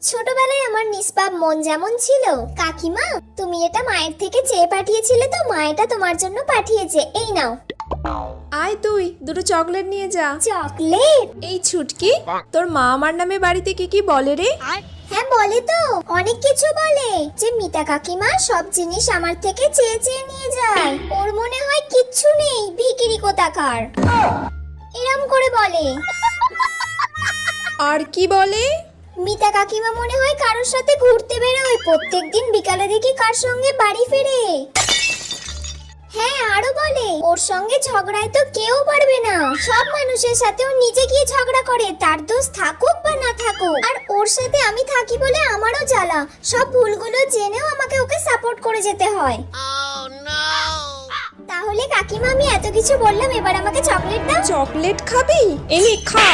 ছোটবেলায় আমার নিষ্পাপ মন যেমন ছিল, কাকিমা তুমি এটা মায়ের থেকে চেয়ে পাঠিয়েছিলে, তো মা এটা তোমার জন্য পাঠিয়েছে, এই নাও। আয় তুই দুটো চকলেট নিয়ে যা। চকলেট? এই ছুটকি, তোর মা আমার নামে বাড়িতে কি কি বলে রে? হ্যাঁ বলে তো, অনেক কিছু বলে, যে মিতা কাকিমা সব জিনিস আমার থেকে চেয়ে চেয়ে নিয়ে যায়, ওর মনে হয় কিচ্ছু নেই, ভিখিরি কোথাকার, এরম করে বলে। আর কি বলে? মিতা কাকিমা মনে হয় কারোর সাথে ঘুরতে বেরোয়, প্রত্যেকদিন বিকালে দেখি কার সঙ্গে বাড়ি ফেরে। হ্যাঁ আরো বলে ওর সঙ্গে ঝগড়ায় তো কেউ পারবে না, সব মানুষের সাথে ও নিজে গিয়ে ঝগড়া করে, তার দোষ থাকুক বা না থাকুক, আর ওর সাথে আমি থাকি বলে আমারও জ্বালা, সব ভুলগুলো জেনেও আমাকে ওকে সাপোর্ট করে যেতে হয়। তাহলে কাকিমা আমি এত কিছু বললাম, এবার আমাকে চকলেট দাও। চকলেট খাবি? এই নে খা।